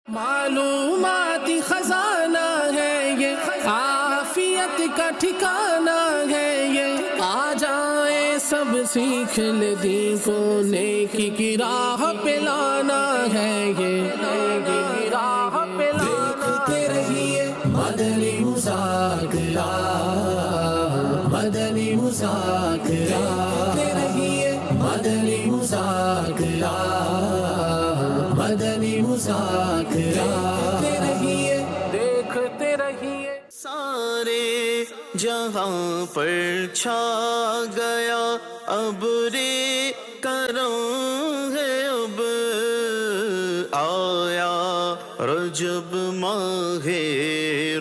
معلوماتی خزانہ ہے یہ، عافیت کا ٹھکانہ ہے یہ، آ جائیں سب سیکھ لے دین کو، نیکی کی راہ پہ لانا ہے یہ، نیکی کی راہ پہ لانا۔ دیکھتے رہیے مدنی مذاکرہ، مدنی مذاکرہ، دیکھتے رہیے مدنی مذاکرہ، مدنی مذاکرہ، دیکھتے رہیے۔ سارے جہاں پر چھا گیا ابر کرم ہے، اب آیا رجب ماہ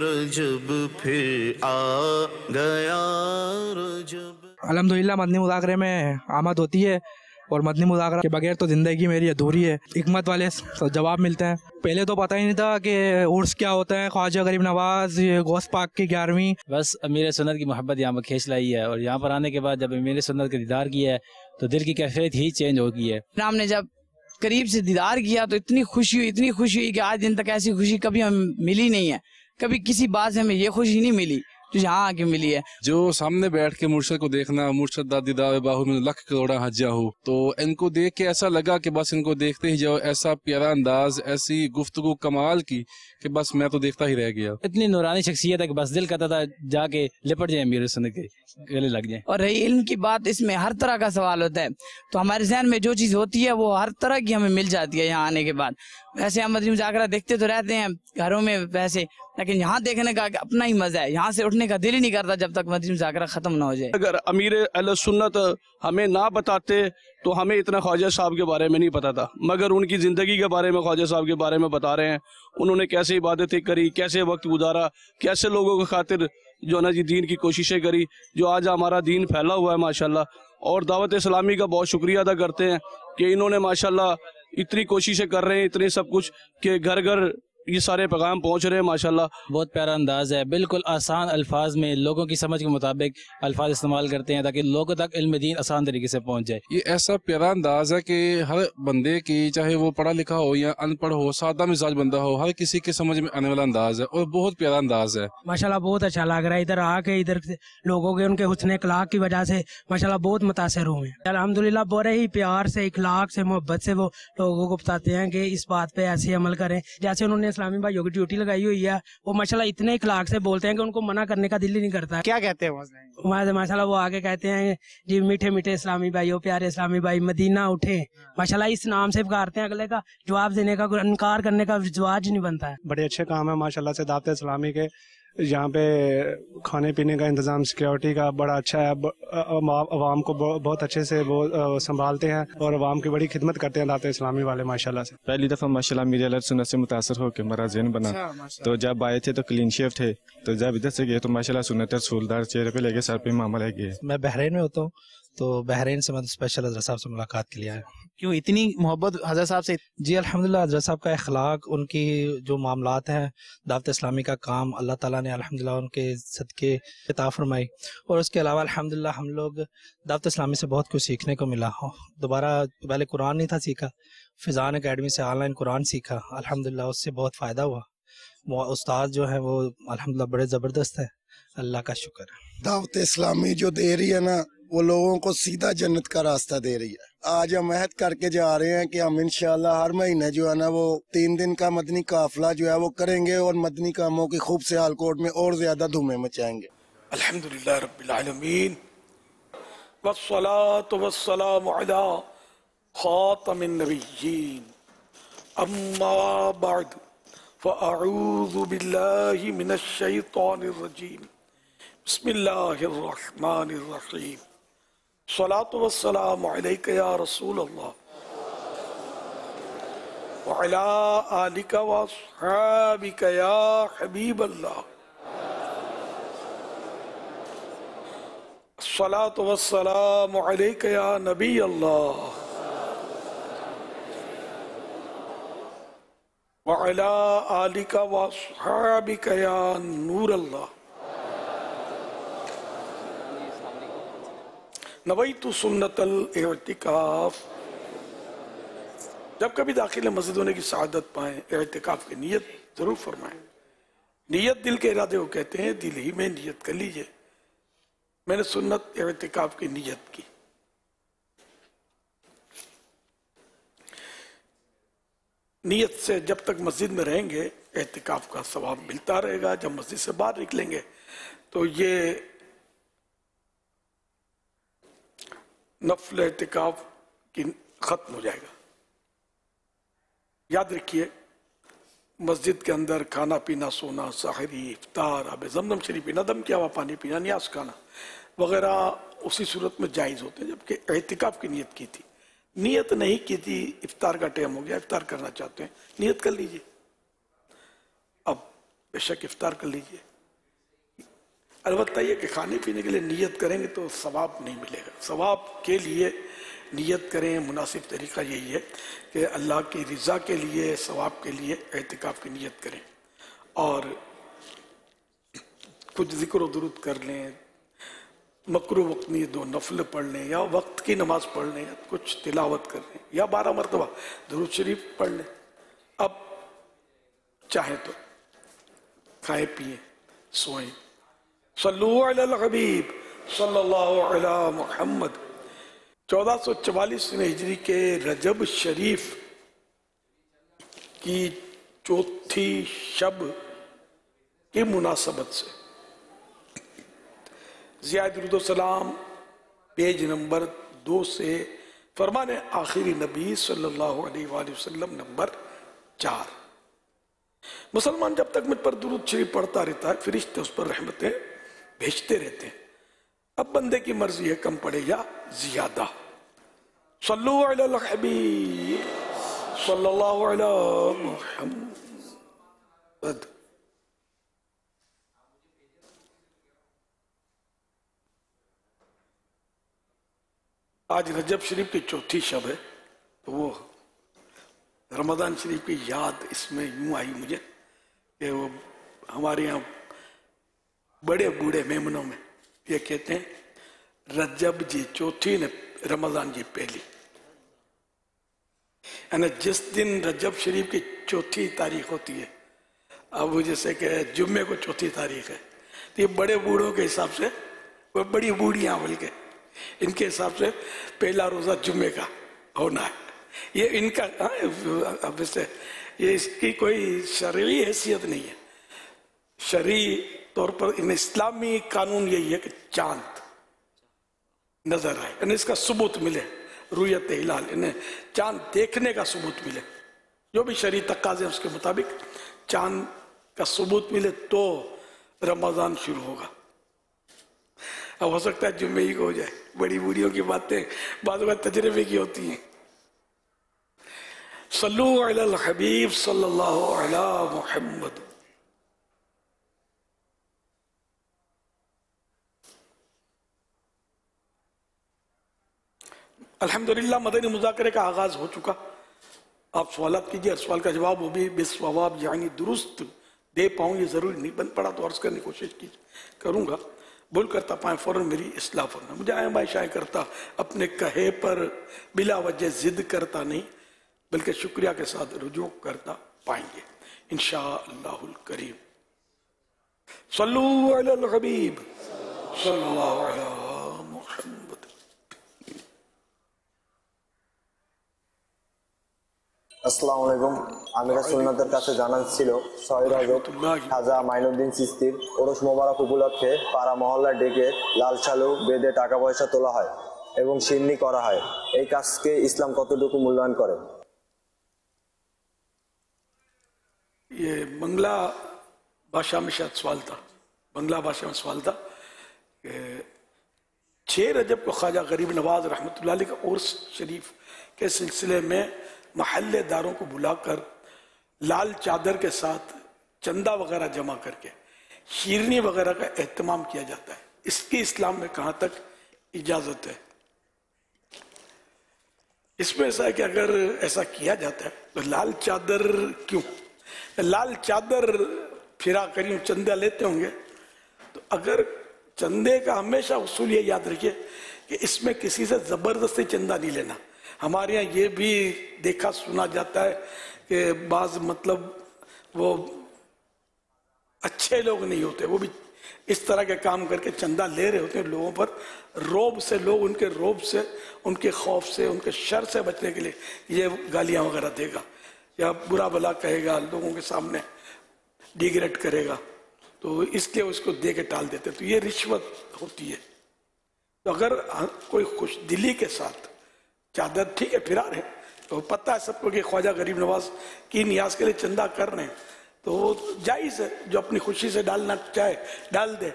رجب، پھر آ گیا رجب۔ الحمدللہ مدنی مذاکرے میں آمد ہوتی ہے، اور مدنی مذاکرہ کے بغیر تو زندگی میری ادھوری ہے۔ حکمت والے جواب ملتے ہیں۔ پہلے تو پتہ ہی نہیں تھا کہ عرس کیا ہوتا ہے، خواجہ غریب نواز غوث پاک کی 11ویں۔ بس امیر سنت کی محبت یہاں پر کھینچ لائی ہے، اور یہاں پر آنے کے بعد جب امیر سنت کا دیدار کیا ہے تو دل کی کیفیت ہی چینج ہو گئی ہے۔ ہم نے جب قریب سے دیدار کیا تو اتنی خوشی ہوئی، اتنی خوشی ہوئی کہ آج دن تک ایسی خوشی کبھی ہمیں ملی نہیں ہے، کبھی کسی بات سے ہمیں یہ خوشی نہیں ملی جو یہاں آ کے ملی ہے۔ جو سامنے بیٹھ کے مرشد کو دیکھنا، مرشد دادی داوے باہو میں لکھ کروڑا حجا ہو، تو ان کو دیکھ کے ایسا لگا کہ بس ان کو دیکھتے ہی جاؤ، ایسا پیارا انداز، ایسی گفتگو کمال کی کہ بس میں تو دیکھتا ہی رہ گیا۔ اتنی نورانی شخصیت ہے کہ بس دل کرتا تھا جا کے لپٹ جائیں امیر سنت کے گلے لگ جائیں۔ اور رہی علم کی بات، اس میں ہر طرح کا سوال ہوتا ہے، تو ہمارے ذہن میں جو چیز ہوتی ہے وہ ہر طرح کی ہمیں مل جاتی ہے یہاں آنے کے بعد۔ ویسے ہم مدنی مذاکرہ دیکھتے تو رہتے ہیں گھروں میں ویسے، لیکن یہاں دیکھنے کا اپنا ہی مزہ ہے، یہاں سے اٹھنے کا دل ہی نہیں کرتا جب تک مدنی مذاکرہ ختم نہ ہو جائے۔ اگر امیر اہل سنت ہمیں نہ بتاتے تو ہمیں اتنا خواجہ صاحب کے بارے میں نہیں پتا تھا، مگر ان کی زندگی کے بارے میں خواجہ صاحب کے بارے میں بتا رہے ہیں۔ انہوں نے کیسے عبادتیں کری، کیسے وقت گزارا، کیسے لوگوں کی خاطر جو نا جی دین کی کوششیں کری، جو آج ہمارا دین پھیلا ہوا ہے ماشاءاللہ۔ اور دعوت اسلامی کا بہت شکریہ ادا کرتے ہیں کہ انہوں نے ماشاءاللہ اتنی کوششیں کر رہے ہیں، اتنے سب کچھ کہ گھر گھر یہ سارے پیغام پہنچ رہے ہیں ماشاءاللہ۔ بہت پیارا انداز ہے، بالکل آسان الفاظ میں لوگوں کی سمجھ کے مطابق الفاظ استعمال کرتے ہیں تاکہ لوگوں تک علم دین آسان طریقے سے پہنچ جائے۔ یہ ایسا پیارا انداز ہے کہ ہر بندے کی، چاہے وہ پڑھا لکھا ہو یا ان پڑھ ہو، سادہ مزاج بندہ ہو، ہر کسی کے سمجھ میں آنے والا انداز ہے، اور بہت پیارا انداز ہے ماشاءاللہ۔ بہت اچھا لگ رہا ہے ادھر آ کے، ادھر لوگوں کے ان کے حسن اخلاق کی وجہ سے ماشاءاللہ بہت متاثر ہوئے ہیں۔ الحمدللہ بڑے ہی پیار سے، اخلاق سے، محبت سے وہ لوگوں کو بتاتے ہیں کہ اس بات پہ ایسے عمل کریں۔ جیسے انہوں نے اسلامی بھائیوں کی ڈیوٹی لگائی ہوئی ہے، وہ ماشاءاللہ اتنے اخلاق سے بولتے ہیں کہ ان کو منع کرنے کا دل ہی نہیں کرتا ہے۔ کیا کہتے ہیں ماشاءاللہ وہ آگے کہتے ہیں جی میٹھے میٹھے اسلامی بھائیوں، پیارے اسلامی بھائی مدینہ اٹھے، ماشاءاللہ اس نام سے پکارتے ہیں، اگلے کا جواب دینے کا، انکار کرنے کا جواز نہیں بنتا ہے۔ بڑے اچھے کام ہے ماشاءاللہ سے دعوت اسلامی کے، یہاں پہ کھانے پینے کا انتظام، سیکیورٹی کا بڑا اچھا ہے، عوام کو بہت اچھے سے وہ سنبھالتے ہیں، اور عوام کی بڑی خدمت کرتے ہیں دعوت اسلامی والے ماشاءاللہ سے۔ پہلی دفعہ ماشاءاللہ میرے اہل سنت سے متاثر ہو کے میرا ذہن بنا، تو جب آئے تھے تو کلین شیف تھے، تو جب ادھر سے گئے تو ماشاءاللہ سنت رسول دار چہرے پہ لے کے سر پہ معاملہ گئے۔ میں بحرین میں ہوتا ہوں، تو بحرین سے میں اسپیشل حضرت صاحب سے ملاقات کے لیے آیا۔ کیوں اتنی محبت حضرت صاحب سے؟ جی الحمدللہ، حضرت صاحب کا اخلاق، ان کی جو معاملات ہیں، دعوت اسلامی کا کام، اللہ تعالیٰ نے الحمدللہ ان کے صدقے عطا فرمائی، اور اس کے علاوہ الحمدللہ ہم لوگ دعوت اسلامی سے بہت کچھ سیکھنے کو ملا۔ دوبارہ پہلے قرآن نہیں تھا سیکھا، فضان اکیڈمی سے آن لائن قرآن سیکھا، الحمدللہ اس سے بہت فائدہ ہوا۔ وہ استاد جو ہیں وہ الحمدللہ بڑے زبردست ہیں، اللہ کا شکر ہے۔ دعوت اسلامی جو دے رہی ہے نا، وہ لوگوں کو سیدھا جنت کا راستہ دے رہی ہے۔ آج ہم عہد کر کے جا رہے ہیں کہ ہم انشاءاللہ ہر مہینے جو ہے نا وہ 3 دن کا مدنی قافلہ جو ہے وہ کریں گے، اور مدنی کاموں کی خوب سیالکوٹ میں اور زیادہ دھومیں مچائیں گے۔ الحمدللہ رب العالمین، والصلاة والسلام علی خاتم النبیین، اما بعد فاعوذ باللہ من الشیطان الرجیم، بسم اللہ الرحمن الرحیم، الصلاة والسلام علیک یا رسول اللہ وعلی آلک واصحابک یا حبیب اللہ، الصلاة والسلام علیک یا نبی اللہ وعلی آلک واصحابک یا نور اللہ، نویت سنت الاعتکاف جب کبھی داخل مسجد ہونے کی سعادت پائیں اعتکاف کی نیت ضرور فرمائیں. نیت دل کے ارادے کو کہتے ہیں, دل ہی میں نیت کر لیجئے. میں نے سنت اعتکاف کی نیت کی. نیت سے جب تک مسجد میں رہیں گے اعتکاف کا ثواب ملتا رہے گا. جب مسجد سے باہر نکلیں گے تو یہ نفل اعتکاف کی ختم ہو جائے گا. یاد رکھیے, مسجد کے اندر کھانا پینا, سونا, سحری, افطار, آب زمزم شریف پینا, دم کیا ہوا پانی پینا, نیاز کھانا وغیرہ اسی صورت میں جائز ہوتے ہیں. جبکہ اعتکاف کی نیت کی تھی, نیت نہیں کی تھی, افطار کا ٹائم ہو گیا, افطار کرنا چاہتے ہیں, نیت کر لیجئے. اب بے شک افطار کر لیجئے. البتہ یہ کہ کھانے پینے کے لیے نیت کریں گے تو ثواب نہیں ملے گا. ثواب کے لیے نیت کریں. مناسب طریقہ یہی ہے کہ اللہ کی رضا کے لیے, ثواب کے لیے اعتکاف کی نیت کریں, اور کچھ ذکر و درود کر لیں, مکروہ وقت میں 2 نفل پڑھ لیں, یا وقت کی نماز پڑھ لیں, یا کچھ تلاوت کر لیں, یا 12 مرتبہ درود شریف پڑھ لیں. اب چاہیں تو کھائیں پیئیں, سوئیں. صلو علی الحبیب صلی اللہ علی محمد. 1444 ہجری کے رجب شریف کی چوتھی شب کی مناسبت سے ضیاء درود و سلام پیج نمبر 2 سے فرمان آخری نبی صلی اللہ علیہ وآلہ وسلم نمبر 4. مسلمان جب تک مجھ پر درود شریف پڑھتا رہتا ہے فرشتے اس پر رحمتیں بھیجتے رہتے ہیں. اب بندے کی مرضی ہے کم پڑے یا زیادہ. صلو علی الحبیب صلی اللہ علی محمد. آج رجب شریف کی چوتھی شب ہے, تو وہ رمضان شریف کی یاد اس میں یوں آئی مجھے کہ وہ ہمارے یہاں بڑے بوڑھے میمنوں میں یہ کہتے ہیں رجب جی چوتھی نے رمضان جی پہلی. یعنی جس دن رجب شریف کی چوتھی تاریخ ہوتی ہے, اب جیسے کہ جمعے کو چوتھی تاریخ ہے, تو یہ بڑے بوڑھوں کے حساب سے, وہ بڑی بوڑھیاں بلکہ ان کے حساب سے پہلا روزہ جمعے کا ہونا ہے. یہ ان کا اب سے یہ اس کی کوئی شرعی حیثیت نہیں ہے. شرعی طور پر ان اسلامی قانون یہی ہے کہ چاند نظر آئے, یعنی اس کا ثبوت ملے, رؤیت ہلال, انہیں چاند دیکھنے کا ثبوت ملے, جو بھی شرعی تقاضے اس کے مطابق چاند کا ثبوت ملے تو رمضان شروع ہوگا. اب ہو سکتا ہے جمعے ہی کو ہو جائے, بڑی بوڑھیوں کی باتیں بعض اوقات تجربے کی ہوتی ہیں. صلو علی الحبیب صلی اللہ علی محمد. الحمدللہ مدنی مذاکرے کا آغاز ہو چکا. آپ سوالات کیجئے, ہر سوال کا جواب وہ بھی بالصواب یعنی درست دے پاؤں یہ ضروری نہیں, بن پڑا تو عرض کرنے کی کوشش کروں گا. بھول کرتا پائیں فوراً میری اصلاح فرمائیں. مجھے آئیں شائع کرتا اپنے کہے پر بلا وجہ ضد کرتا نہیں, بلکہ شکریہ کے ساتھ رجوع کرتا پائیں گے انشاءاللہ الکریم. صلو علی الحبیب صلی اللہ علی محمد. আসসালামু আলাইকুম. আমি সুন্নতের কাছে জানার ছিল শহীদ হযরত খাজা মাইনুদ্দিন চিশতির ওরস মোবারক উপলক্ষে পাড়া মহল্লায় ডেকে লাল শালু বেঁধে টাকা পয়সা তোলা হয় এবং সিন্নি করা হয়. এই কাজকে ইসলাম কতটুকু মূল্যায়ন করে? یہ بنگلہ بادشاہ میں شاید سوال تھا, بنگلہ بادشاہ میں سوال تھا کہ 6 رجب کو خواجہ غریب نواز رحمۃ اللہ علیہ کا عرس شریف کے سلسلے میں محلے داروں کو بلا کر لال چادر کے ساتھ چندہ وغیرہ جمع کر کے شیرنی وغیرہ کا اہتمام کیا جاتا ہے. اس کی اسلام میں کہاں تک اجازت ہے؟ اس میں ایسا ہے کہ اگر ایسا کیا جاتا ہے تو لال چادر کیوں؟ لال چادر پھرا کریوں چندہ لیتے ہوں گے, تو اگر چندے کا ہمیشہ اصول یہ یاد رکھیے کہ اس میں کسی سے زبردستی چندہ نہیں لینا. ہمارے یہاں یہ بھی دیکھا سنا جاتا ہے کہ بعض مطلب وہ اچھے لوگ نہیں ہوتے، وہ بھی اس طرح کے کام کر کے چندہ لے رہے ہوتے ہیں لوگوں پر، روب سے، لوگ ان کے روب سے، ان کے خوف سے، ان کے شر سے بچنے کے لیے یہ گالیاں وغیرہ دے گا یا برا بلا کہے گا، لوگوں کے سامنے ڈیگریڈ کرے گا، تو اس لیے اس کو دے کے ٹال دیتے، تو یہ رشوت ہوتی ہے۔ تو اگر کوئی خوش دلی کے ساتھ چادر ٹھیک ہے پھرا رہے تو پتہ ہے سب کو کہ خواجہ غریب نواز کی نیاز کے لیے چندہ کر رہے ہیں، تو وہ جائز ہے، جو اپنی خوشی سے ڈالنا چاہے ڈال دے،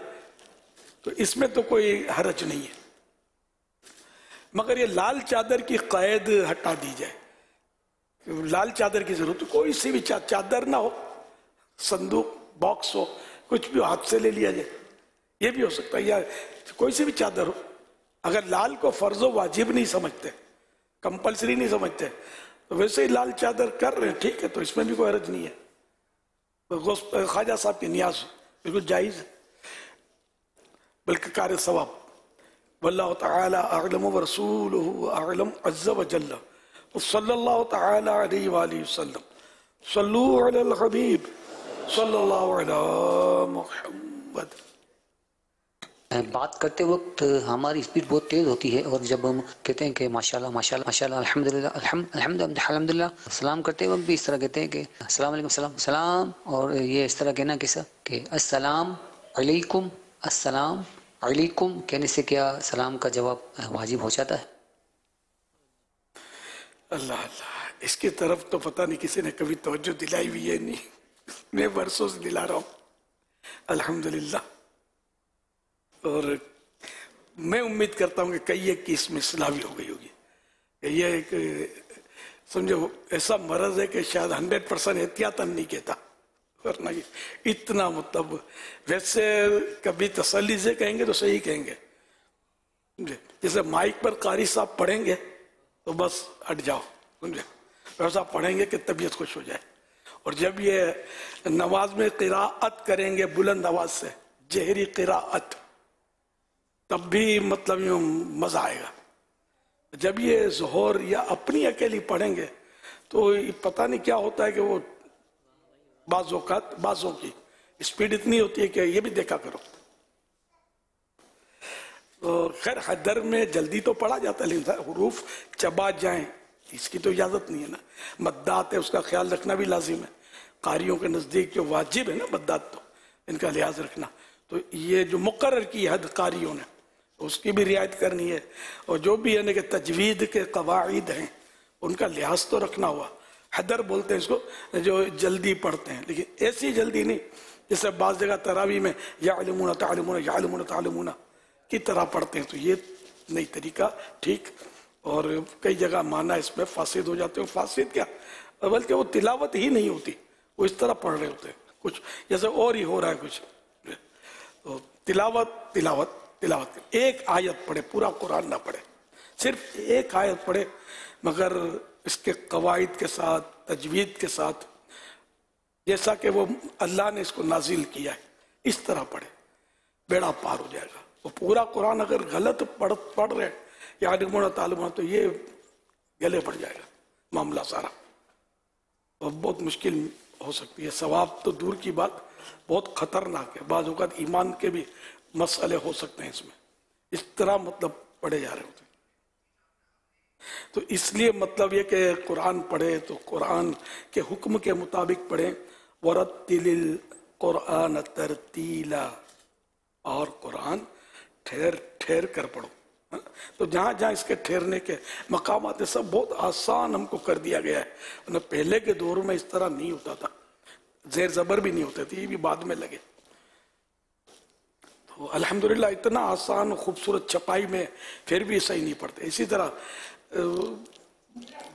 تو اس میں تو کوئی حرج نہیں ہے۔ مگر یہ لال چادر کی قید ہٹا دی جائے، لال چادر کی ضرورت، کوئی سی بھی چادر نہ ہو، صندوق باکس ہو، کچھ بھی ہاتھ سے لے لیا جائے، یہ بھی ہو سکتا ہے، یا کوئی سی بھی چادر ہو۔ اگر لال کو فرض و واجب نہیں سمجھتے، کمپلسری نہیں سمجھتے، تو ویسے ہی لال چادر کر رہے ہیں ٹھیک ہے، تو اس میں بھی کوئی حرج نہیں ہے۔ خواجہ صاحب کی نیاز بالکل جائز ہے، بلکہ کار ثواب۔ واللہ تعالی اعلم ورسولہ اعلم عز وجل، صلی اللہ تعالی علیہ وآلہ وسلم، صلو علی الحبیب صلی اللہ علی محمد۔ بات کرتے وقت ہماری اسپیڈ بہت تیز ہوتی ہے، اور جب ہم کہتے ہیں کہ ماشاءاللہ ماشاءاللہ ماشاءاللہ الحمدللہ الحمدللہ، سلام کرتے وقت بھی اس طرح کہتے ہیں کہ السلام علیکم، سلام سلام، اور یہ اس طرح کہنا کیسا کہ السلام علیکم، السلام علیکم کہنے سے کیا سلام کا جواب واجب ہو جاتا ہے؟ اللہ اللہ، اس کی طرف تو پتہ نہیں کسی نے کبھی توجہ دلائی ہوئی ہے، نہیں، میں برسوں سے دلا رہا ہوں الحمدللہ، اور میں امید کرتا ہوں کہ کئی ایک کی اس میں اصلاح بھی ہو گئی ہوگی۔ یہ ایک سمجھو ایسا مرض ہے کہ شاید 100% احتیاطاً نہیں کہتا، ورنہ اتنا مطلب ویسے کبھی تسلی سے کہیں گے تو صحیح کہیں گے، جیسے مائک پر قاری صاحب پڑھیں گے تو بس ہٹ جاؤ، سمجھے، ویسا پڑھیں گے کہ طبیعت خوش ہو جائے، اور جب یہ نماز میں قراءت کریں گے بلند آواز سے، جہری قراءت، تب بھی مطلب یوں مزہ آئے گا۔ جب یہ ظہور یا اپنی اکیلی پڑھیں گے تو پتہ نہیں کیا ہوتا ہے کہ وہ بعض اوقات بعضوں کی اسپیڈ اتنی ہوتی ہے کہ یہ بھی دیکھا کرو۔ خیر حدر میں جلدی تو پڑھا جاتا ہے، لیکن حروف چبا جائیں اس کی تو اجازت نہیں ہے نا، مدات ہے اس کا خیال رکھنا بھی لازم ہے، قاریوں کے نزدیک جو واجب ہے نا مدات، تو ان کا لحاظ رکھنا، تو یہ جو مقرر کی حد قاریوں نے اس کی بھی رعایت کرنی ہے، اور جو بھی یعنی کہ تجوید کے قواعد ہیں ان کا لحاظ تو رکھنا ہوا۔ حدر بولتے ہیں اس کو جو جلدی پڑھتے ہیں، لیکن ایسی جلدی نہیں جیسے بعض جگہ تراویح میں یعلمون تعلمون یعلمون تعلمون کی طرح پڑھتے ہیں، تو یہ نئی طریقہ ٹھیک، اور کئی جگہ معنی اس میں فاسد ہو جاتے ہیں، فاسد کیا بلکہ وہ تلاوت ہی نہیں ہوتی، وہ اس طرح پڑھ رہے ہوتے ہیں کچھ جیسے اور ہی ہو رہا ہے کچھ، تو تلاوت تلاوت تلاوت، ایک آیت پڑھے، پورا قرآن نہ پڑھے، صرف ایک آیت پڑھے، مگر اس کے قواعد کے ساتھ، تجوید کے ساتھ، جیسا کہ وہ اللہ نے اس کو نازل کیا ہے اس طرح پڑھے، بیڑا پار ہو جائے گا۔ وہ پورا قرآن اگر غلط پڑھ رہے یا علمون تعلمون تو یہ گلے پڑ جائے گا معاملہ سارا، اور بہت مشکل ہو سکتی ہے، ثواب تو دور کی بات بہت خطرناک ہے، بعض اوقات ایمان کے بھی مسئلے ہو سکتے ہیں اس میں، اس طرح مطلب پڑھے جا رہے ہوتے ہیں۔ تو اس لیے مطلب یہ کہ قرآن پڑھے تو قرآن کے حکم کے مطابق پڑھیں، وَرَتِّلِ الْقُرْآنَ تَرْتِيلًا، اور قرآن ٹھہر ٹھہر کر پڑھو۔ تو جہاں جہاں اس کے ٹھہرنے کے مقامات سب بہت آسان ہم کو کر دیا گیا ہے، پہلے کے دور میں اس طرح نہیں ہوتا تھا، زیر زبر بھی نہیں ہوتے تھے، یہ بھی بعد میں لگے، تو الحمدللہ اتنا آسان خوبصورت چھپائی میں پھر بھی صحیح نہیں پڑھتے۔ اسی طرح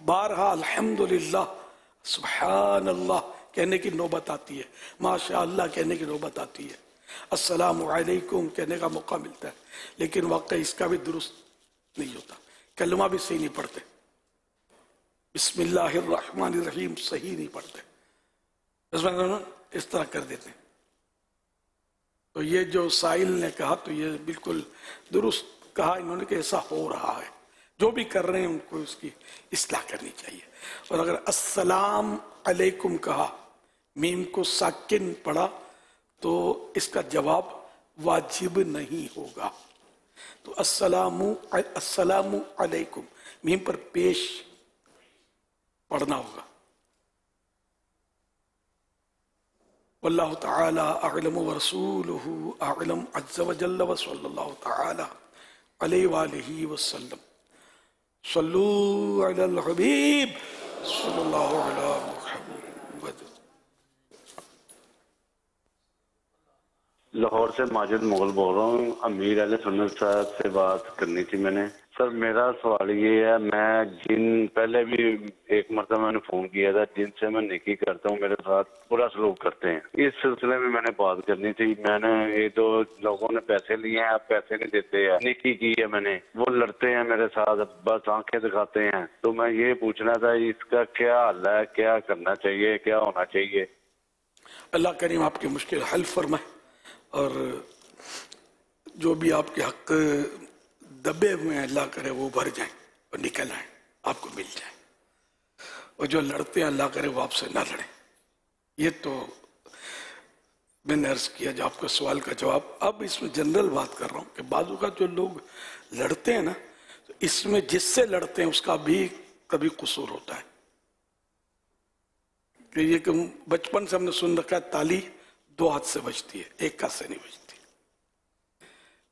بارہا الحمدللہ سبحان اللہ کہنے کی نوبت آتی ہے، ماشاء اللہ کہنے کی نوبت آتی ہے، السلام علیکم کہنے کا موقع ملتا ہے، لیکن واقعی اس کا بھی درست نہیں ہوتا، کلمہ بھی صحیح نہیں پڑھتے، بسم اللہ الرحمن الرحیم صحیح نہیں پڑھتے، اس طرح کر دیتے ہیں۔ تو یہ جو سائل نے کہا تو یہ بالکل درست کہا انہوں نے کہ ایسا ہو رہا ہے، जो भी कर रहे हैं उनको उसकी इस्लाह करनी चाहिए। और अगर अस्सलाम अलैकुम कहा, मीम को साकिन पढ़ा, तो इसका जवाब वाजिब नहीं होगा। तो अस्सलामु अलैकुम मीम पर पेश पढ़ना होगा। वल्लाहु तआला अअलम व रसूलुहु अअलम अज़्ज़ व जल्ल व सल्लल्लाहु तआला अलैहि व आलिहि व सल्लम। सल्लू अलल हबीब सल्लल्लाहु अलैहि मुहम्मद। लाहौर से माजिद मुगल बोल रहा हूँ। अमीर अहले सुन्नत साहब से बात करनी थी मैंने। सर मेरा सवाल ये है, मैं पहले भी एक मरतबा मैंने फोन किया था, जिनसे मैं नेकी करता हूँ मेरे साथ बुरा सलूक करते हैं। इस सिलसिले में मैंने बात करनी थी। मैंने ये दो लोगों ने पैसे लिए हैं, आप पैसे नहीं देते हैं, नेकी की है मैंने, वो लड़ते हैं मेरे साथ, बस आंखें दिखाते हैं। तो मैं ये पूछना था इसका क्या हल है, क्या करना चाहिए, क्या होना चाहिए? अल्लाह करीम आपकी मुश्किल हल फरमाए और जो भी आपके हक दबे हुए हैं अल्लाह करे वो भर जाएं और निकल आए, आपको मिल जाए। और जो लड़ते हैं अल्लाह करे वो आपसे ना लड़े। ये तो मैंने अर्ज किया जो आपका सवाल का जवाब। अब इसमें जनरल बात कर रहा हूँ कि बाजू का जो लोग लड़ते हैं ना, तो इसमें जिससे लड़ते हैं उसका भी कभी कसूर होता है। कि ये बचपन से हमने सुन रखा है ताली दो हाथ से बजती है, एक हाथ से नहीं बजती।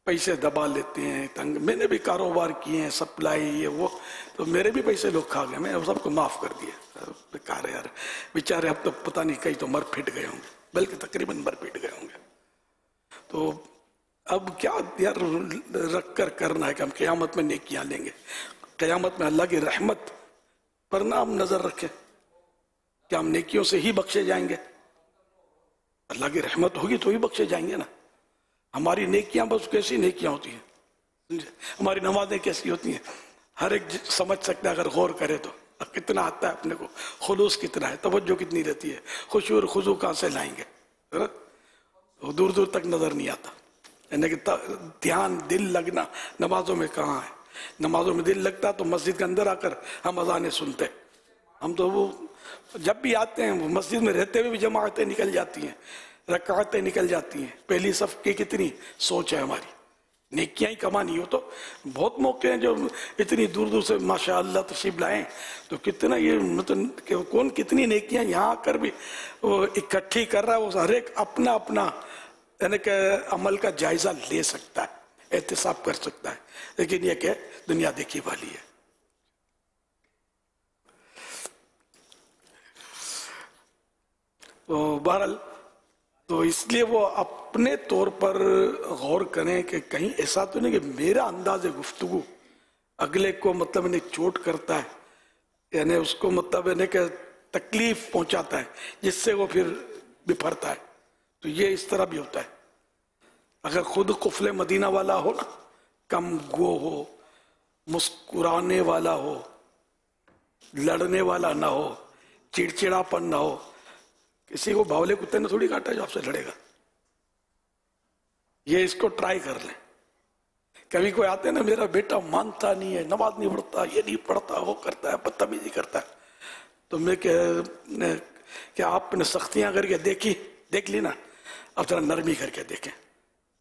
पैसे दबा लेते हैं, तंग। मैंने भी कारोबार किए हैं, सप्लाई ये वो, तो मेरे भी पैसे लोग खा गए, मैंने सबको माफ कर दिया। बेकार है यार, बेचारे अब तो पता नहीं कहीं तो मर फिट गए होंगे, बल्कि तकरीबन मर फिट गए होंगे। तो अब क्या यार रख कर करना है कि हम क़यामत में नेकियां लेंगे। क़यामत में अल्लाह की रहमत पर ना हम नजर रखें कि हम नेकियों से ही बख्शे जाएंगे। अल्लाह की रहमत होगी तो ही बख्शे जाएंगे ना। हमारी नेकियां बस कैसी नेकियां होती हैं, हमारी नमाजें कैसी होती हैं, हर एक समझ सकता है अगर गौर करे तो। कितना आता है अपने को, खुलूस कितना है, तवज्जो कितनी रहती है, खुशू और खुजू कहाँ से लाएंगे, तो दूर दूर तक नजर नहीं आता। यानी कि ध्यान दिल लगना नमाजों में कहाँ है। नमाजों में दिल लगता तो मस्जिद के अंदर आकर हम अज़ानें सुनते। हम तो वो जब भी आते हैं मस्जिद में रहते हुए भी जमाअतें निकल जाती हैं, रकातें निकल जाती हैं। पहली सफ की कितनी सोच है हमारी, नेकियां ही कमानी हो तो बहुत मौके हैं जो इतनी दूर दूर से माशाअल्लाह तशरीफ लाएं, तो कितना ये मतलब कौन कितनी नेकियां यहाँ आकर भी वो इकट्ठी कर रहा है। वो हर एक अपना अपना यानी कि अमल का जायजा ले सकता है, एहतिसाब कर सकता है, लेकिन ये क्या दुनिया देखी वाली है। तो बहरहाल तो इसलिए वो अपने तौर पर गौर करें कि कहीं ऐसा तो नहीं कि मेरा अंदाज गुफ्तगू अगले को मतलब इन्हें चोट करता है, यानी उसको मतलब इन्हें कि तकलीफ पहुंचाता है जिससे वो फिर बिफरता है। तो ये इस तरह भी होता है। अगर खुद कुफले मदीना वाला हो ना, कम गो हो, मुस्कुराने वाला हो, लड़ने वाला ना हो, चिड़चिड़ापन ना हो, किसी को बावले कुत्ते ने थोड़ी काटा जो आपसे लड़ेगा। ये इसको ट्राई कर ले। कभी कोई आते ना मेरा बेटा मानता नहीं है, नमाज नहीं पढ़ता, ये नहीं पढ़ता, वो करता है, बदतमीजी करता है, तो मैं क्या आपने सख्तियां करके देख ली ना, अब जरा नरमी करके देखें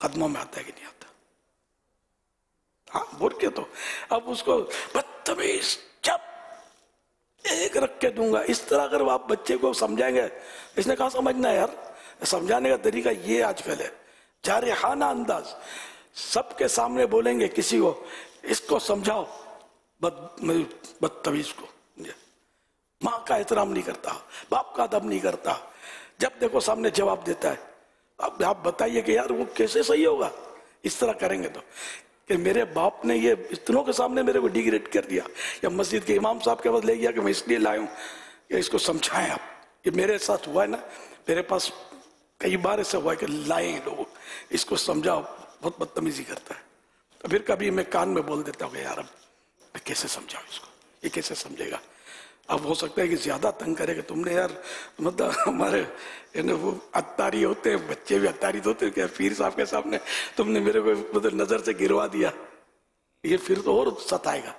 कदमों में आता है कि नहीं आता। हाँ बोल के तो अब उसको बदतमीज जब एक रख के दूंगा, इस तरह अगर आप बच्चे को समझाएंगे, इसने कहा समझना है यार। समझाने का तरीका ये आजकल है, जारिहाना अंदाज, सबके सामने बोलेंगे किसी को, इसको समझाओ बदतमीज को, माँ का एहतराम नहीं करता, बाप का अदब नहीं करता, जब देखो सामने जवाब देता है। अब आप बताइए कि यार वो कैसे सही होगा इस तरह करेंगे तो, कि मेरे बाप ने ये इतनों के सामने मेरे को डिग्रेड कर दिया, या मस्जिद के इमाम साहब के पास ले गया कि मैं इसलिए लाया हूँ कि इसको समझाएं आप। ये मेरे साथ हुआ है ना, मेरे पास कई बार ऐसा हुआ है कि लाए लोग, इसको समझाओ, बहुत बदतमीजी करता है। तो फिर कभी मैं कान में बोल देता हूँ कि यार अब मैं कैसे समझाऊँ इसको, ये कैसे समझेगा। अब हो सकता है कि ज्यादा तंग करेगा, तुमने यार मतलब हमारे वो अत्तारी होते हैं, बच्चे भी अत्तारी होते हैं, क्या पीर साहब के सामने तुमने मेरे को मतलब नजर से गिरवा दिया, ये फिर तो और सताएगा।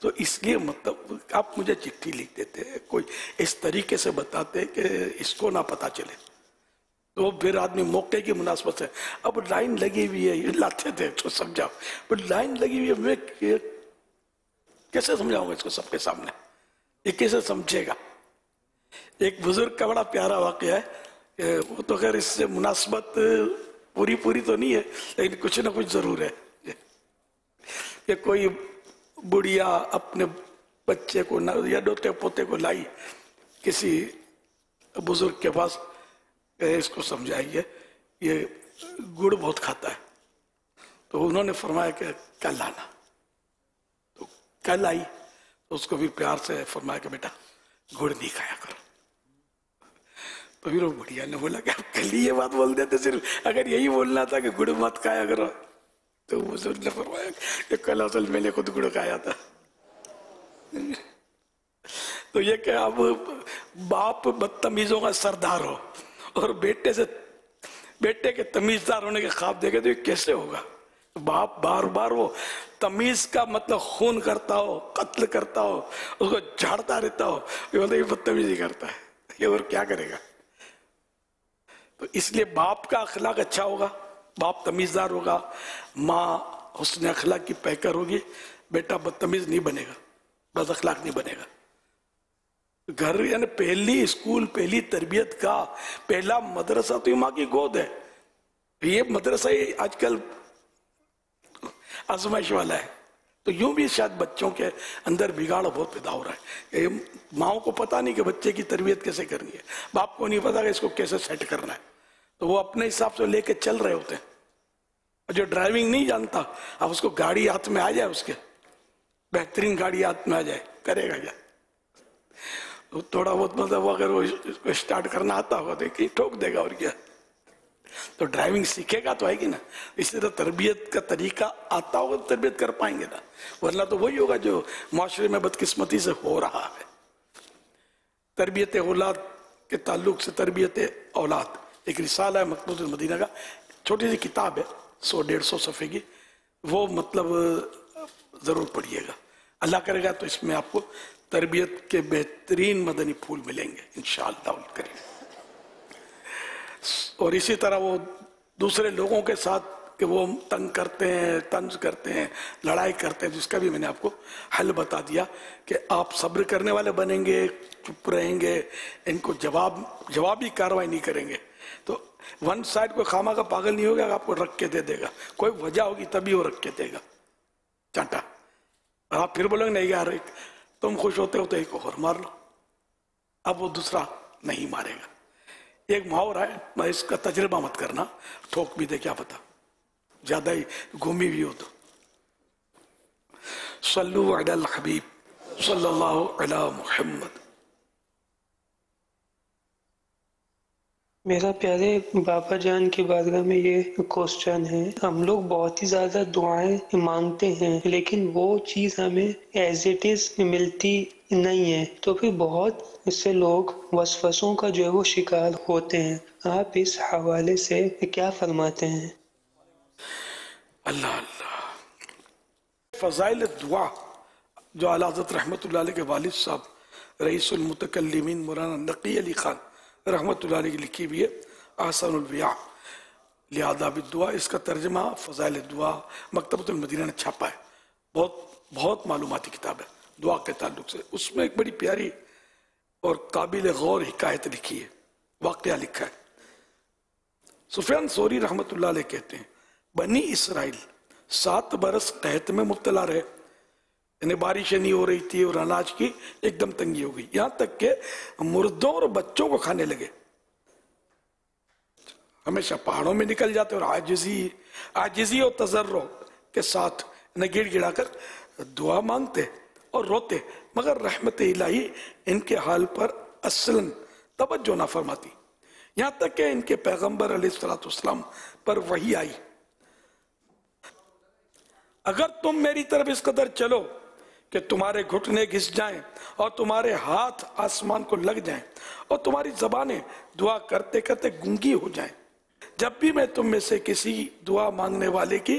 तो इसलिए मतलब आप मुझे चिट्ठी लिख देते, कोई इस तरीके से बताते कि इसको ना पता चले, तो फिर आदमी मौके की मुनासबत से, अब लाइन लगी हुई है, ये लाते थे तो समझाओ, पर लाइन लगी हुई है, मैं कैसे समझाऊंगा इसको सबके सामने, ये कैसे समझेगा। एक बुजुर्ग का बड़ा प्यारा वाकया है, वो तो खैर इससे मुनासबत पूरी तो नहीं है, लेकिन कुछ ना कुछ जरूर है कि कोई बुढ़िया अपने बच्चे को या दोते पोते को लाई किसी बुजुर्ग के पास, इसको समझाइए ये गुड़ बहुत खाता है, तो उन्होंने फरमाया कि कल आना, तो कल आई, तो उसको भी प्यार से फरमाया कि बेटा गुड़ नहीं खाया करो। तो फिर वो बुढ़िया ने बोला कि आप कल ही ये बात बोल देते, सिर्फ अगर यही बोलना था कि गुड़ मत खाया करो, तो बुजुर्ग ने फरमाया कि कल असल मैंने खुद गुड़ खाया था। तो ये कि अब बाप बदतमीजों का सरदार हो और बेटे के तमीजदार होने के ख्वाब देखे, तो ये कैसे होगा। बाप बार बार वो तमीज का मतलब खून करता हो, कत्ल करता हो, उसको झाड़ता रहता हो, ये मतलब ये बदतमीजी करता है, ये और क्या करेगा। तो इसलिए बाप का अखलाक अच्छा होगा, बाप तमीजदार होगा, माँ हुस्न अखलाक की पैकर होगी, बेटा बदतमीज नहीं बनेगा, बद अखलाक नहीं बनेगा। घर यानी पहली स्कूल, पहली तरबियत का पहला मदरसा तो माँ की गोद है। ये मदरसा ही आजकल आजमाइश वाला है, तो यूं भी शायद बच्चों के अंदर बिगाड़ बहुत पैदा हो रहा है। माओ को पता नहीं कि बच्चे की तरबियत कैसे करनी है, बाप को नहीं पता कि इसको कैसे सेट करना है, तो वो अपने हिसाब से लेके चल रहे होते हैं। और जो ड्राइविंग नहीं जानता, अब उसको गाड़ी हाथ में आ जाए, उसके बेहतरीन गाड़ी हाथ में आ जाए, करेगा क्या। तो थोड़ा बहुत मतलब अगर वो स्टार्ट करना आता होगा तो ठोक देगा, और क्या। तो ड्राइविंग सीखेगा तो आएगी ना। इसी तरह तरबियत का तरीका आता होगा तो तरबियत कर पाएंगे ना, वरना तो वही होगा जो माशरे में बदकिस्मती से हो रहा है। तरबियत औलाद के ताल्लुक से तरबियत औलाद एक रिसाला है मकतूब मदीना का, छोटी सी किताब है, 100-150 सफ़े की, वो मतलब ज़रूर पढ़िएगा। अल्लाह करेगा तो इसमें आपको तरबियत के बेहतरीन मदनी फूल मिलेंगे इंशाअल्लाह करीम। और इसी तरह वो दूसरे लोगों के साथ कि वो तंग करते हैं, तंज करते हैं, लड़ाई करते हैं, जिसका भी मैंने आपको हल बता दिया कि आप सब्र करने वाले बनेंगे, चुप रहेंगे, इनको जवाबी कार्रवाई नहीं करेंगे, तो वन साइड कोई खामा का पागल नहीं होगा, आपको रख के दे देगा, कोई वजह होगी तभी वो रख के देगा चांटा। और आप फिर बोलोगे नहीं यार तुम खुश होते हो तो एक और मार लो, अब वो दूसरा नहीं मारेगा। एक मुहावरा है, मैं इसका तजर्बा मत करना, ठोक भी दे क्या पता, ज्यादा ही घूमी भी हो तो। सल्लु अलल हबीब सल्लल्लाहु अला मुहम्मद। मेरा प्यारे बाबा जान की बारगाह में ये क्वेश्चन है, हम लोग बहुत ही ज्यादा दुआएं मांगते हैं लेकिन वो चीज हमें एज इट इज मिलती नहीं है, तो फिर बहुत इससे लोग वसवसों का जो है वो शिकार होते हैं। आप इस हवाले से क्या फरमाते हैं? अल्लाह अल्लाह। फजाइल दुआ जो आला हज़रत रहमतुल्लाह अलैह के वालिद साहब रईसुल मुतकल्लिमीन मौलाना नकी अली खान रहमतुल्लाह अलैह की लिखी हुई है आसानुल बिया लिआदाब दुआ, इसका तर्जमा फजाइल दुआ मकतबतुल मदीना ने छापा है। बहुत मालूमाती किताब है दुआ के ताल्लुक से। उसमें एक बड़ी प्यारी और काबिल गौर हिकायत लिखी है, वाक़या लिखा है। सुफियान सौरी रहमतुल्लाह अलैह कहते हैं, बनी इसराइल 7 बरस कहत में मुब्तला रहे, यानी बारिशें नहीं हो रही थी और अनाज की एकदम तंगी हो गई, यहां तक के मुर्दों और बच्चों को खाने लगे। हमेशा पहाड़ों में निकल जाते और आजिजी और तजर्रो के साथ गिड़गिड़ा कर दुआ मांगते और रोते, मगर रहमत इलाही इनके हाल पर असलन तवज्जो ना फरमाती। यहां तक कि इनके पैगंबर अलैहिस्सलाम पर वही आई, अगर तुम मेरी तरफ इस कदर चलो कि तुम्हारे घुटने घिस जाएं और तुम्हारे हाथ आसमान को लग जाएं और तुम्हारी जबानें दुआ करते करते गूंगी हो जाएं, जब भी मैं तुम में से किसी दुआ मांगने वाले की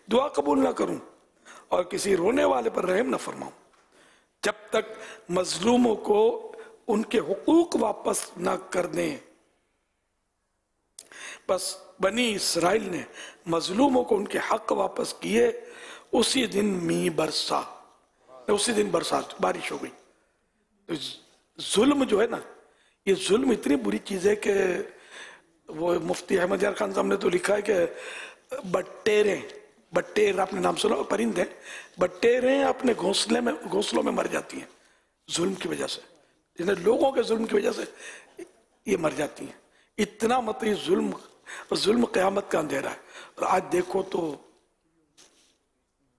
दुआ कबूल ना करूं और किसी रोने वाले पर रहम न फरमाऊं, तक मजलूमों को उनके हुकूक वापस ना कर दें। बस बनी इसराइल ने मजलूमों को उनके हक वापस किए, उसी दिन मींह बरसा, उसी दिन बरसात बारिश हो गई। तो जुल्म जो है ना, ये जुल्म इतनी बुरी चीज है कि वो मुफ्ती अहमद यार खान साहब ने तो लिखा है कि बट्टेर आपने नाम सुना, परिंदे बट्टेरें अपने घोंसलों में मर जाती हैं जुल्म की वजह से, जिन्हें लोगों के जुल्म की वजह से ये मर जाती हैं। इतना मतलब जुल्म क़यामत का अंधेरा है। और आज देखो तो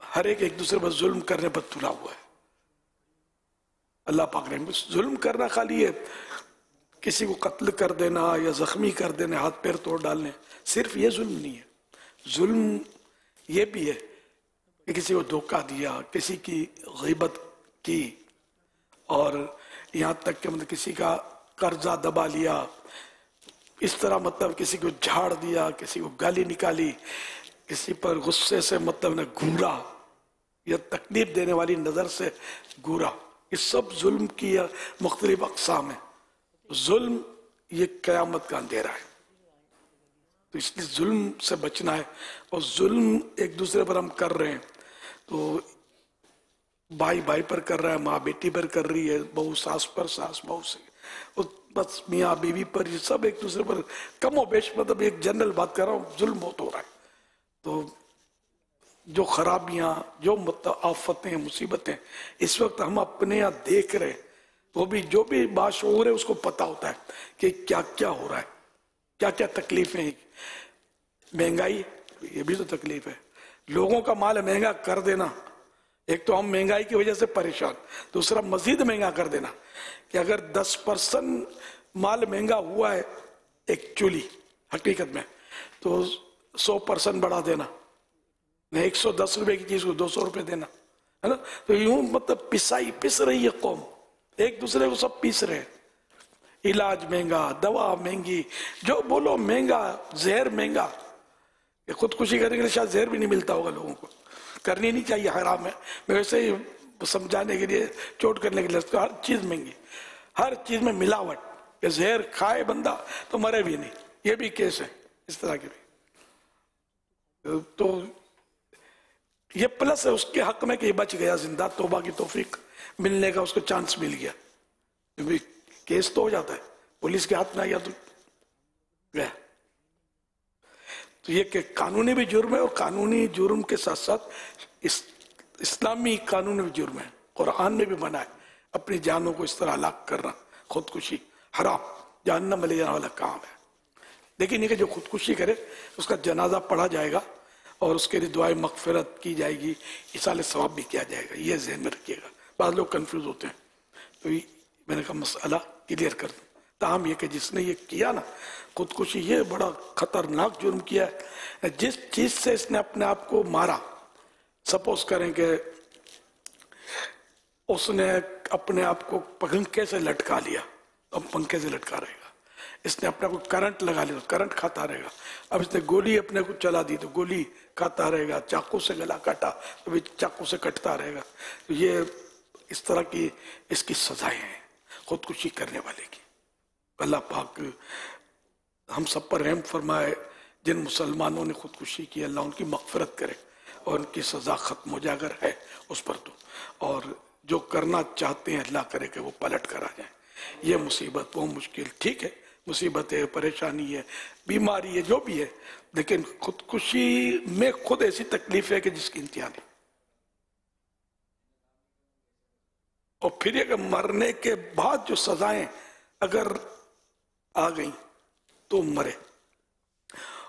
हर एक दूसरे पर जुल्म करने पर तुला हुआ है। अल्लाह पाक ने जुल्म करना खाली है किसी को कत्ल कर देना या जख्मी कर देना, हाथ पैर तोड़ डालने, सिर्फ ये जुल्म नहीं है। जुल्म ये भी है कि किसी को धोखा दिया, किसी की ग़ीबत की, और यहाँ तक कि मतलब किसी का कर्जा दबा लिया, इस तरह मतलब किसी को झाड़ दिया, किसी को गाली निकाली, किसी पर गुस्से से मतलब न घूरा या तकलीफ देने वाली नज़र से घूरा, ये सब जुल्म की मुख्तलिफ अक़साम है। जुल्म ये क़यामत का अंधेरा है, तो इसलिए जुल्म से बचना है। और जुल्म एक दूसरे पर हम कर रहे हैं, तो भाई भाई पर कर रहा है, माँ बेटी पर कर रही है, बहू सास पर, सास बहू से, बस मियाँ बीवी पर, ये सब एक दूसरे पर कम और बेश, मतलब एक जनरल बात कर रहा हूँ, जुल्म बहुत हो रहा है। तो जो खराबियाँ, जो मतलब आफतें, मुसीबतें इस वक्त हम अपने यहाँ देख रहे हैं, वो भी जो भी बाशऊर है उसको पता होता है कि क्या क्या हो रहा है, क्या क्या तकलीफें हैं। महंगाई, ये भी तो तकलीफ है, लोगों का माल महंगा कर देना। एक तो हम महंगाई की वजह से परेशान, दूसरा मजीद महंगा कर देना कि अगर 10% माल महंगा हुआ है एक्चुअली हकीकत में, तो 100% बढ़ा देना, नहीं 110 रुपए की चीज को 200 रुपए देना, है ना। तो यूं मतलब पिस रही है कौम, एक दूसरे को सब पीस रहे हैं। इलाज महंगा, दवा महंगी, जो बोलो महंगा, जहर महंगा। खुदकुशी करने के लिए शायद जहर भी नहीं मिलता होगा लोगों को, करनी नहीं चाहिए, हराम है। मैं वैसे ही समझाने के लिए, चोट करने के लिए, हर चीज महंगी, हर चीज में मिलावट, कि जहर खाए बंदा तो मरे भी नहीं, ये भी केस है इस तरह के भी। तो ये प्लस है उसके हक में कि बच गया जिंदा, तौबा की तौफीक मिलने का उसको चांस मिल गया, क्योंकि केस तो हो जाता है, पुलिस के हाथ में आ गया तो गया। तो ये कि कानूनी भी जुर्म है, और कानूनी जुर्म के साथ साथ इस्लामी कानून में भी जुर्म है। कुरान में भी मना है अपनी जानों को इस तरह हलाक करना, खुदकुशी हराम, जहन्नम में ले जाने वाला काम है। लेकिन ये कि जो खुदकुशी करे उसका जनाजा पढ़ा जाएगा और उसके लिए दुआए मगफिरत की जाएगी, इसाले सवाब भी किया जाएगा, ये ज़हन में रखिएगा। बाद लोग कंफ्यूज होते हैं, तो मैंने कहा मसला क्लियर कर दूं। ताहम ये कि जिसने ये किया ना खुदकुशी, ये बड़ा खतरनाक जुर्म किया है। जिस चीज से इसने अपने आप को मारा, सपोज करें कि उसने अपने आप को पंखे से लटका लिया, अब पंखे से लटका रहेगा। इसने अपने को करंट लगा लिया तो करंट खाता रहेगा। अब इसने गोली अपने को चला दी तो गोली खाता रहेगा। चाकू से गला काटा तो भी चाकू से कटता रहेगा। तो ये इस तरह की इसकी सजाएं हैं खुदकुशी करने वाले की। अल्लाह पाक हम सब पर रहम फरमाए। जिन मुसलमानों ने खुदकुशी की, अल्लाह उनकी मग़फ़िरत करे और उनकी सज़ा ख़त्म हो जाए अगर है उस पर तो। और जो करना चाहते हैं अल्लाह करे कि वो पलट कर आ जाए। ये मुसीबत, वो मुश्किल, ठीक है, मुसीबत है, परेशानी है, बीमारी है, जो भी है, लेकिन खुदकुशी में खुद ऐसी तकलीफ है कि जिसकी इंतहा नहीं। और फिर अगर मरने के बाद जो सजाएं अगर आ गई तो मरे।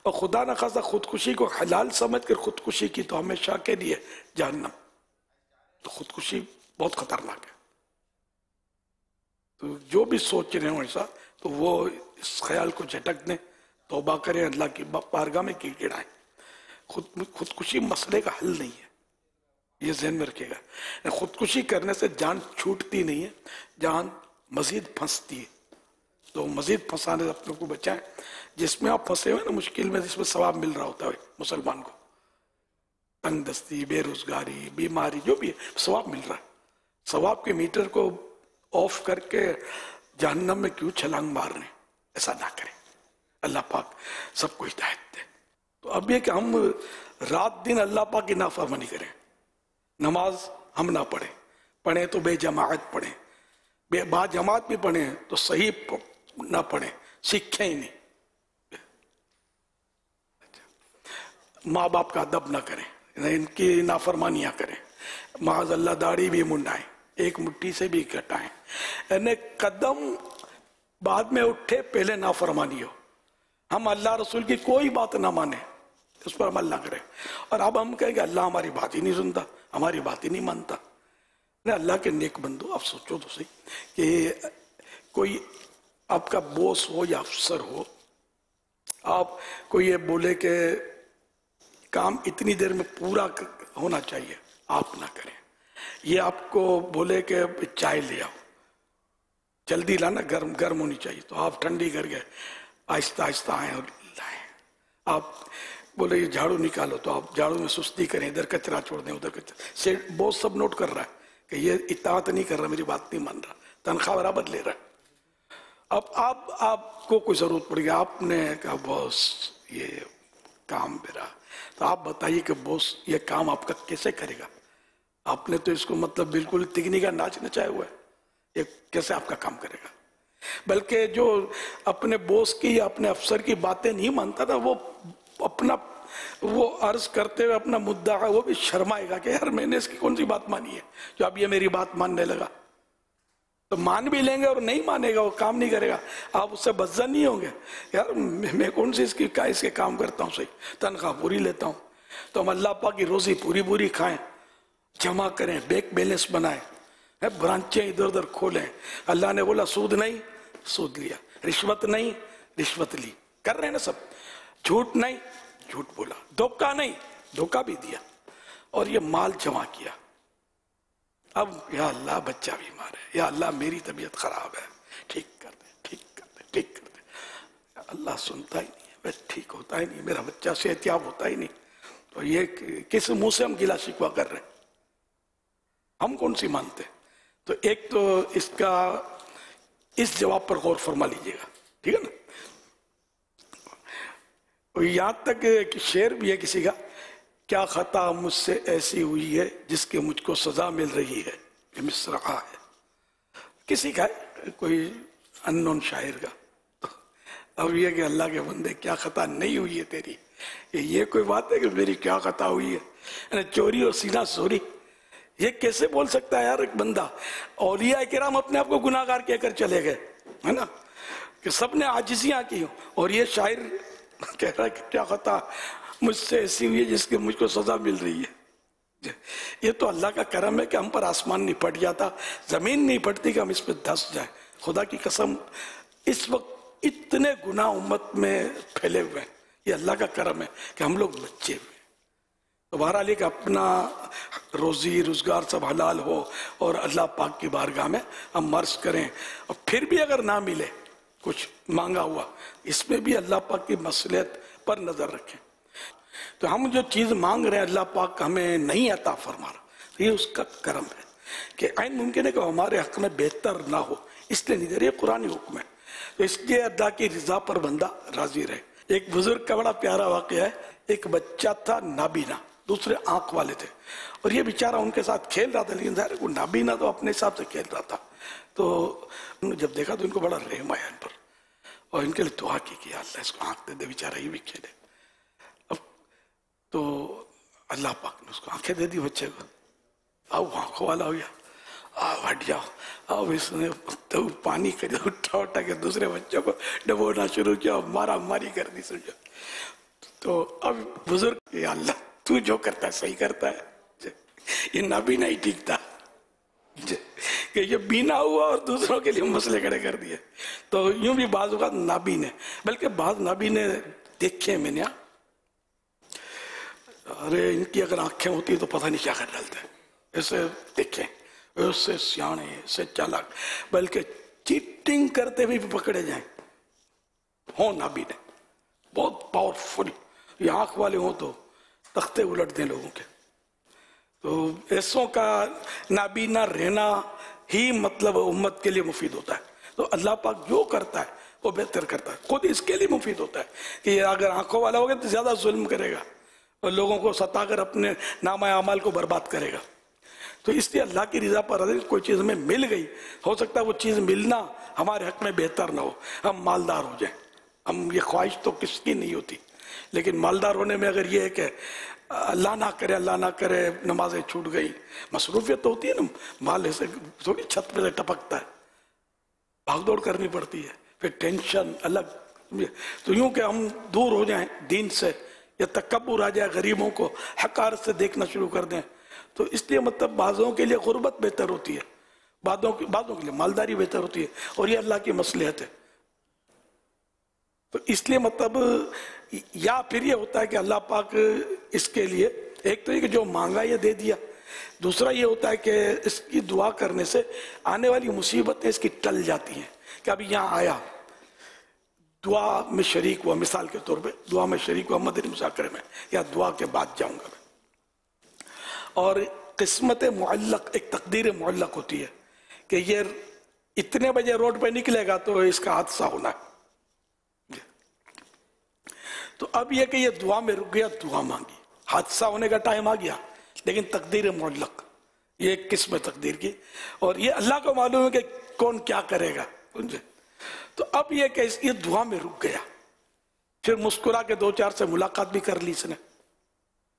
और खुदा न खासा खुदकुशी को हलाल समझ कर खुदकुशी की तो हमेशा के लिए जहन्नम। तो खुदकुशी बहुत खतरनाक है। तो जो भी सोच रहे हो ऐसा, तो वो इस ख्याल को झटक दें, तौबा करें, अल्लाह की बारगाह में गिड़गिड़ाएं। खुदकुशी मसले का हल नहीं है, ये ज़हन में रखिएगा। खुदकुशी करने से जान छूटती नहीं है, जान मजीद फंसती है। तो मजीद फंसाने से अपने को बचाएं। जिसमें आप फंसे हुए ना मुश्किल में, जिसमें सवाब मिल रहा होता है मुसलमान को, तंग दस्ती, बेरोजगारी, बीमारी, जो भी है, सवाब मिल रहा है। सवाब के मीटर को ऑफ करके जहन्नम में क्यों छलांग मारने, ऐसा ना करें। अल्लाह पाक सबको हिदायत दे। तो अब ये कि हम रात दिन अल्लाह पाक की नाफरमानी करें, नमाज हम ना पढ़ें, पढ़ें तो बेजमात पढ़ें, बाजमात भी पढ़ें तो सही ना पढ़ें, सीखें ही नहीं, माँ बाप का अदब ना करें, इनकी नाफरमानियां करें, माज़ अल्लाह दाढ़ी भी मुंडाएं, एक मुट्ठी से भी कटाएं, यानी कदम बाद में उठे पहले नाफरमानी हो। हम अल्लाह रसूल की कोई बात ना माने, उस पर अमल ना करें। और अब हम कहेंगे अल्लाह हमारी बात ही नहीं सुनता, हमारी बात ही नहीं मानता। अल्लाह के नेक बंदो, आप सोचो तो सही कि कोई आपका बॉस हो या अफसर हो, आप कोई ये बोले कि काम इतनी देर में पूरा होना चाहिए, आप ना करें। ये आपको बोले कि चाय ले आओ, जल्दी लाना, गर्म गर्म होनी चाहिए, तो आप ठंडी करके आहिस्ता आहिस्ता आए और लाएं। आप बोले ये झाड़ू निकालो, तो आप झाड़ू में सुस्ती करें, इधर कचरा छोड़ दें, उधर कचरा से बॉस सब नोट कर रहा है कि ये इताअत नहीं कर रहा, मेरी बात नहीं मान रहा, तनख्वाह बराबर ले रहा है। अब आपको कोई जरूरत पड़ेगी, आपने कहा बॉस ये काम मेरा, तो आप बताइए कि बॉस ये काम आपका कैसे करेगा? आपने तो इसको मतलब बिल्कुल तिगनी का नाच नचाया हुआ है, ये कैसे आपका काम करेगा? बल्कि जो अपने बॉस की या अपने अफसर की बातें नहीं मानता था, वो अर्ज करते हुए अपना मुद्दा है, वो भी शर्माएगा कि यार मैंने इसकी कौन सी बात मानी है जो अब ये मेरी बात मानने लगा। तो मान भी लेंगे और नहीं मानेगा, वो काम नहीं करेगा, आप उससे बज्जन नहीं होंगे, यार मैं कौन सी इसके काम करता हूँ, सही तनख्वाह पूरी लेता हूँ। तो हम अल्लाह पाक की रोजी पूरी पूरी खाएं, जमा करें, बैंक बैलेंस बनाएं, ब्रांचें इधर उधर खोलें। अल्लाह ने बोला सूद नहीं, सूद लिया, रिश्वत नहीं, रिश्वत ली, कर रहे हैं ना सब, झूठ नहीं, झूठ बोला, धोखा नहीं, धोखा भी दिया, और ये माल जमा किया। अब या अल्लाह बच्चा बीमार है, या अल्लाह मेरी तबीयत खराब है, ठीक कर दे, ठीक कर दे, ठीक कर दे। अल्लाह सुनता ही नहीं है, बस ठीक होता ही नहीं, मेरा बच्चा सेहतियाब होता ही नहीं। तो ये किस मुंह से हम गिला शिकवा कर रहे हैं, हम कौन सी मानते? तो एक तो इसका इस जवाब पर गौर फरमा लीजिएगा, ठीक है ना। यहां तक कि शेर भी है किसी का, क्या खता मुझसे ऐसी हुई है जिसके मुझको सजा मिल रही है, ये मिसरा है किसी का है, कोई अननोन शायर का। अब ये कि अल्लाह के बंदे क्या खता नहीं हुई है तेरी, ये कोई बात है कि मेरी क्या खता हुई है? चोरी और सीना चोरी, ये कैसे बोल सकता है यार एक बंदा? औलिया किराम अपने आप को गुनाहगार कहकर चले गए, है ना, कि सबने आजिजियां की, और ये शायर कह रहा है कि क्या खता मुझसे ऐसी हुई है जिसकी मुझको सजा मिल रही है। ये तो अल्लाह का करम है कि हम पर आसमान नहीं फट जाता, जमीन नहीं फटती कि हम इस पर धंस जाए। खुदा की कसम, इस वक्त इतने गुनाह उम्मत में फैले हुए हैं, ये अल्लाह का करम है कि हम लोग बचे हुए। तो बहरहाल एक अपना रोजी रोजगार सब हलाल हो और अल्लाह पाक की बारगाह में हम मर्ज करें, और फिर भी अगर ना मिले कुछ मांगा हुआ, इसमें भी अल्लाह पाक की मसलियत पर नजर रखें। तो हम जो चीज मांग रहे हैं अल्लाह पाक हमें नहीं अता फरमा रहा, तो ये उसका करम है कि ऐन मुमकिन है कि हमारे हक में बेहतर ना हो, इसलिए नहीं दे रही, कुरानी हुक्म है। तो इसलिए अल्लाह की रजा पर बंदा राजी रहे। एक बुजुर्ग का बड़ा प्यारा वाकया है, एक बच्चा था नाबीना, दूसरे आंख वाले थे, और ये बेचारा उनके साथ खेल रहा था, लेकिन जाहिर है नाबीना तो अपने हिसाब से खेल रहा था। तो जब देखा तो इनको बड़ा रहम आया इन पर, और इनके लिए दुआ की कि अल्लाह इसको आंख दे दे, बेचारा ये भी खेले। अब तो अल्लाह पाक ने उसको आंखें दे दी बच्चे को, अब आंखों वाला हो गया, आओ हट जाओ। अब इसने तो पानी कर उठा उठा के दूसरे बच्चों को डबोना शुरू किया, मारा मारी कर दी समझो। तो अब बुजुर्ग, या अल्लाह तू जो करता है सही करता है, ये नाबीना ही ठीक था कि ये बीना हुआ और दूसरों के लिए मसले खड़े कर दिए। तो यूं भी बाज औक़ात नाबीन है, बल्कि बाज नाबीन देखे मैंने, अरे इनकी अगर आंखें होती तो पता नहीं क्या कर डालते, ऐसे देखे, उससे सियाने, ऐसे चालाक, बल्कि चीटिंग करते हुए भी पकड़े जाए हो नाबीन, बहुत पावरफुल। ये आंख वाले हो तो तख्ते उलट दें लोगों के, तो ऐसों का नाबीना रहना ही मतलब उम्मत के लिए मुफीद होता है। तो अल्लाह पाक जो करता है वो बेहतर करता है, खुद इसके लिए मुफीद होता है कि अगर आंखों वाला होगा तो ज्यादा जुल्म करेगा और लोगों को सताकर अपने नामा अमाल को बर्बाद करेगा। तो इसलिए अल्लाह की रजा पर अगर कोई चीज़ हमें मिल गई, हो सकता है वो चीज़ मिलना हमारे हक में बेहतर ना हो, हम मालदार हो जाएं। हम ये ख्वाहिश तो किसकी नहीं होती, लेकिन मालदार होने में अगर ये है कि अल्लाह ना करे नमाजें छूट गई, मसरूफियत तो होती है ना, माल ऐसे थोड़ी छत पे से टपकता है, भागदौड़ करनी पड़ती है, फिर टेंशन अलग। तो यूं कि हम दूर हो जाएं दीन से या तकब्बुर आ जाए, गरीबों को हकारत से देखना शुरू कर दें, तो इसलिए मतलब बाज़ों के लिए गुर्बत बेहतर होती है, बाज़ों के लिए मालदारी बेहतर होती है, और ये अल्लाह की मसलहत है। तो इसलिए मतलब या फिर ये होता है कि अल्लाह पाक इसके लिए एक तो ये कि जो मांगा ये दे दिया, दूसरा ये होता है कि इसकी दुआ करने से आने वाली मुसीबतें इसकी टल जाती हैं। कि अभी यहाँ आया, दुआ में शरीक हुआ, मिसाल के तौर पे दुआ में शरीक हुआ मदनी मुज़ाकरे में, या दुआ के बाद जाऊंगा मैं, और किस्मत मुअल्लक, एक तकदीर मुअल्लक होती है कि ये इतने बजे रोड पे निकलेगा तो इसका हादसा होना है। तो अब यह कि ये दुआ में रुक गया, दुआ मांगी, हादसा होने का टाइम आ गया, लेकिन तकदीर मुअल्लक, ये एक किस्म है तकदीर की, और ये अल्लाह को मालूम है कि कौन क्या करेगा, समझे। तो अब ये कि ये दुआ में रुक गया, फिर मुस्कुरा के दो चार से मुलाकात भी कर ली इसने,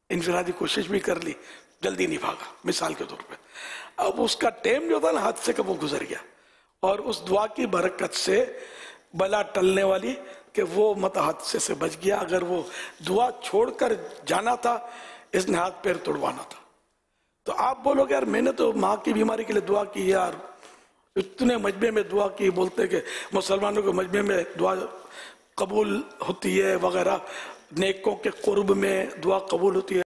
इनफिरादी कोशिश भी कर ली, जल्दी नहीं भागा मिसाल के तौर पे। अब उसका टाइम जो था ना हादसे का वो गुजर गया, और उस दुआ की बरकत से बला टलने वाली कि वो मत हादसे से बच गया। अगर वो दुआ छोड़कर जाना था, इसने हाथ पैर तोड़वाना था। तो आप बोलोगे यार मैंने तो माँ की बीमारी के लिए दुआ की, यार इतने मजमे में दुआ की, बोलते कि मुसलमानों के मजमे में दुआ कबूल होती है वगैरह, नेकों के कुर्ब में दुआ कबूल होती है।